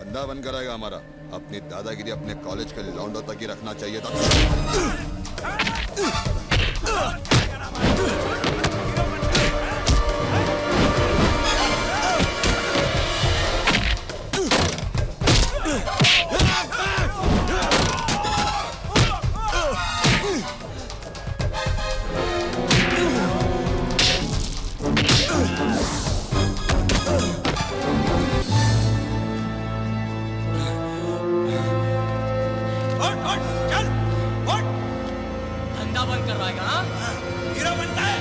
धंधा बन कराएगा हमारा। अपनी दादागिरी अपने कॉलेज के लौंडों तक ही रखना चाहिए था। धंधा बंद करवाएगा? हाँ, हीरो बनता है।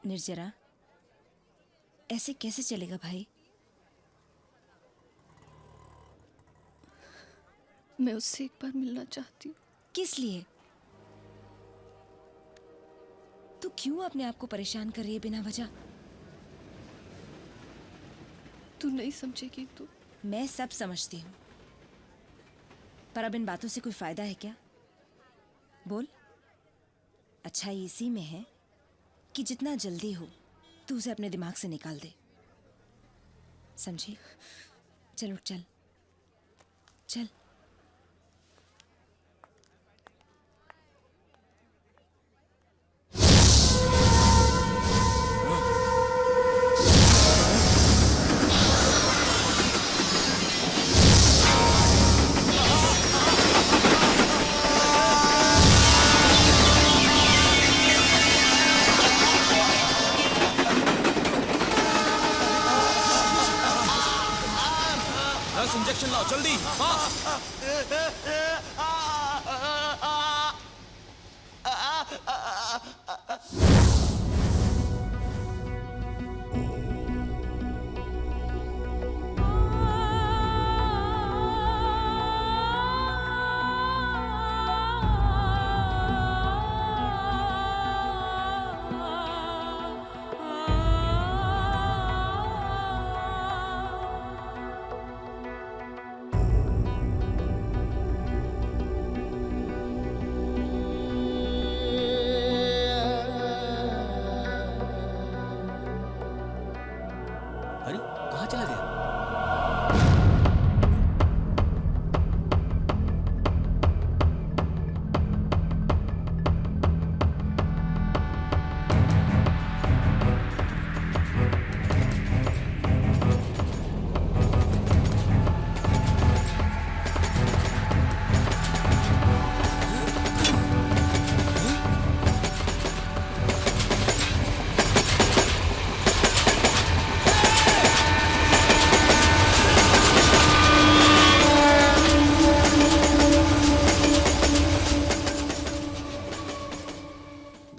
निर्जरा, ऐसे कैसे चलेगा भाई? मैं उससे एक बार मिलना चाहती हूँ। किस लिए? तू क्यों अपने आप को परेशान कर रही है बिना वजह? तू नहीं समझेगी तो। मैं सब समझती हूँ, पर अब इन बातों से कोई फायदा है क्या? बोल। अच्छा इसी में है कि जितना जल्दी हो तू उसे अपने दिमाग से निकाल दे, समझी? चल उठ, चल चल।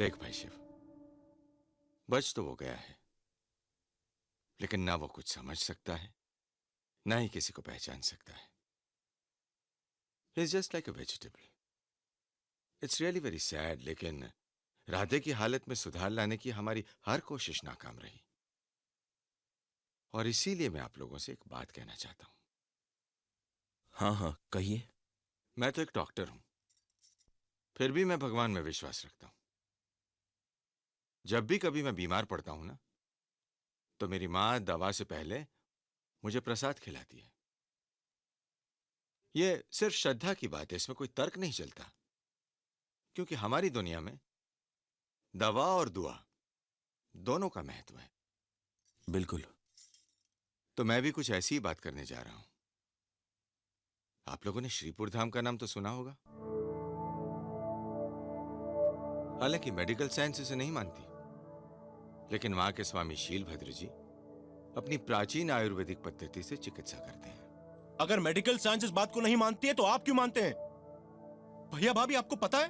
देख भाई शिव, बच तो वो गया है, लेकिन ना वो कुछ समझ सकता है, ना ही किसी को पहचान सकता है। He is just like a vegetable. It's really very sad, लेकिन राधे की हालत में सुधार लाने की हमारी हर कोशिश नाकाम रही। और इसीलिए मैं आप लोगों से एक बात कहना चाहता हूं। हाँ हाँ कहिए। मैं तो एक डॉक्टर हूं, फिर भी मैं भगवान में विश्वास रखता हूं। जब भी कभी मैं बीमार पड़ता हूं ना, तो मेरी मां दवा से पहले मुझे प्रसाद खिलाती है। यह सिर्फ श्रद्धा की बात है, इसमें कोई तर्क नहीं चलता, क्योंकि हमारी दुनिया में दवा और दुआ दोनों का महत्व है। बिल्कुल। तो मैं भी कुछ ऐसी ही बात करने जा रहा हूं। आप लोगों ने श्रीपुर धाम का नाम तो सुना होगा, हालांकि मेडिकल साइंस इसे नहीं मानती, लेकिन वहां के स्वामी शीलभद्र जी अपनी प्राचीन आयुर्वेदिक पद्धति से चिकित्सा करते हैं। अगर मेडिकल साइंस इस बात को नहीं मानती है तो आप क्यों मानते हैं? भैया भाभी, आपको पता है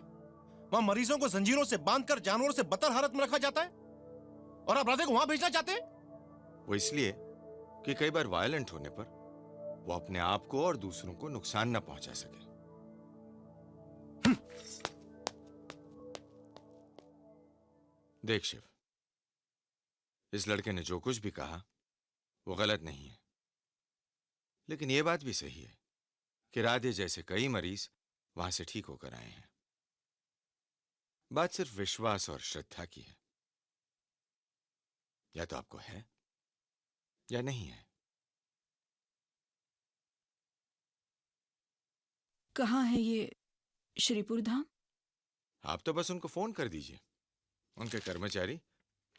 वहां मरीजों को जंजीरों से बांधकर जानवरों से बदतर हालत में रखा जाता है, और आप राधे को वहां भेजना चाहते हैं? वो इसलिए कि कई बार वायलेंट होने पर वो अपने आप को और दूसरों को नुकसान न पहुंचा सके। देख शिव, इस लड़के ने जो कुछ भी कहा वो गलत नहीं है, लेकिन यह बात भी सही है कि राधे जैसे कई मरीज वहां से ठीक होकर आए हैं। बात सिर्फ विश्वास और श्रद्धा की है, या तो आपको है या नहीं है। कहाँ है ये श्रीपुर धाम? आप तो बस उनको फोन कर दीजिए, उनके कर्मचारी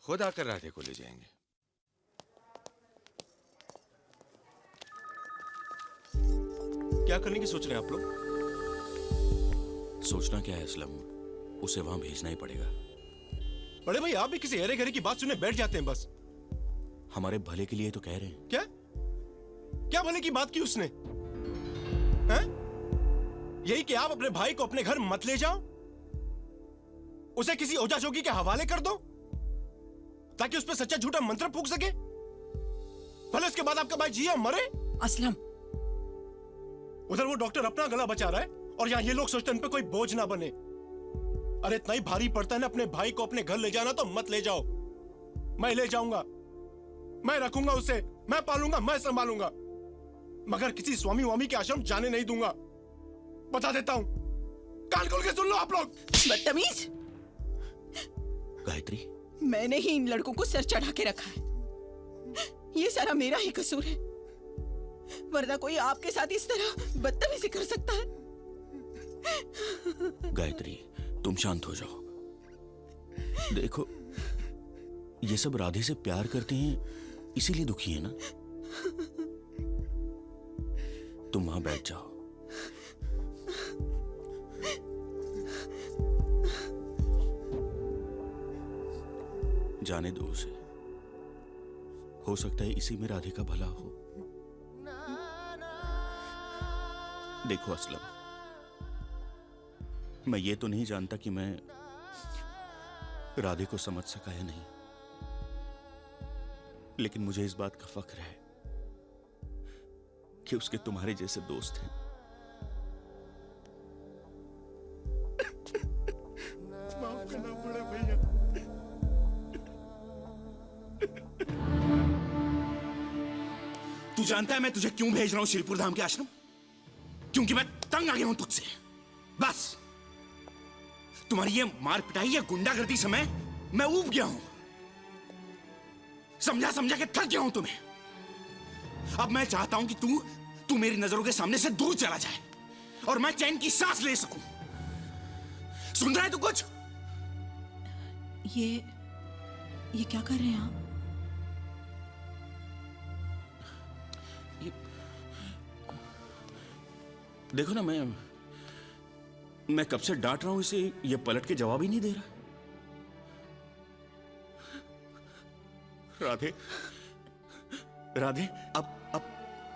खुद आकर राधे को ले जाएंगे। क्या करने की सोच रहे हैं आप लोग? सोचना क्या है असलम, उसे वहां भेजना ही पड़ेगा। बड़े भाई, आप भी किसी अरे गरे की बात सुने बैठ जाते हैं बस। हमारे भले के लिए तो कह रहे हैं। क्या क्या भले की बात की उसने? हैं? यही कि आप अपने भाई को अपने घर मत ले जाओ, उसे किसी ओझा जोगी के हवाले कर दो ताकि उस पर सच्चा झूठा मंत्र फूंक सके, भले उसके बाद आपका भाई जिए और मरे। असलम, उधर वो डॉक्टर अपना गला बचा रहा है और यहाँ ये लोग सोचते हैं उन पे कोई बोझ ना बने। अरे इतना ही भारी पड़ता है ना अपने भाई को अपने घर ले जाना, तो मत ले जाओ। मैं ले जाऊंगा, मैं रखूंगा उसे, मैं पालूंगा, मैं संभालूंगा, मगर किसी स्वामी वामी के आश्रम जाने नहीं दूंगा। बता देता हूं, कान खोल के सुन लो आप लोग। बदतमीज! गायत्री, मैंने ही इन लड़कों को सर चढ़ा के रखा है। ये सारा मेरा ही कसूर है, वरना कोई आपके साथ इस तरह बदतमीजी कर सकता है? गायत्री तुम शांत हो जाओ। देखो, ये सब राधे से प्यार करते हैं इसीलिए दुखी है ना। तुम वहां बैठ जाओ। जाने दो उसे, हो सकता है इसी में राधे का भला हो। देखो असलम, मैं ये तो नहीं जानता कि मैं राधे को समझ सका या नहीं, लेकिन मुझे इस बात का फख्र है कि उसके तुम्हारे जैसे दोस्त हैं। माफ करना बड़े भैया। तू जानता है मैं तुझे क्यों भेज रहा हूं श्रीपुर धाम के आश्रम? क्योंकि मैं तंग आ गया हूं तुझसे। बस तुम्हारी ये मार पिटाई या गुंडागर्दी समय मैं ऊब गया हूं। समझा समझा के थक गया हूं तुम्हें। अब मैं चाहता हूं कि तू मेरी नजरों के सामने से दूर चला जाए और मैं चैन की सांस ले सकूं। सुन रहा है तू कुछ? ये क्या कर रहे हैं आप? देखो ना, मैं कब से डांट रहा हूं इसे, ये पलट के जवाब ही नहीं दे रहा। राधे, राधे,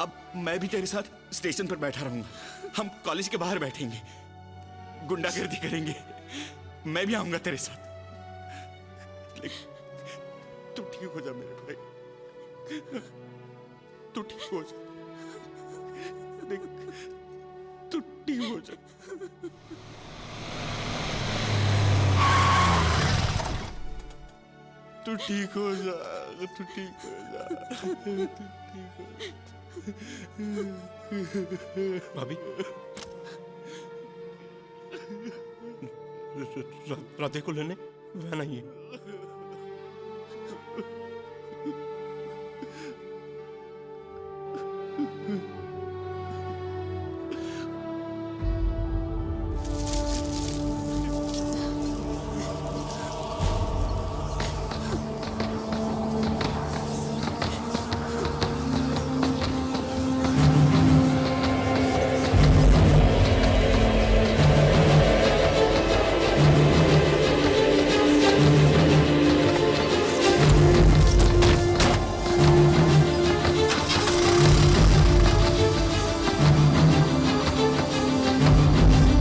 अब मैं भी तेरे साथ स्टेशन पर बैठा रहूंगा। हम कॉलेज के बाहर बैठेंगे, गुंडागर्दी करेंगे। मैं भी आऊंगा तेरे साथ। लेकिन तू ठीक हो जा मेरे भाई, तू ठीक हो जा, देख तू ठीक हो जा। तू ठीक हो जा, तू ठीक हो जा, तू ठीक हो जा। भाभी राधे को लेने वह नहीं है।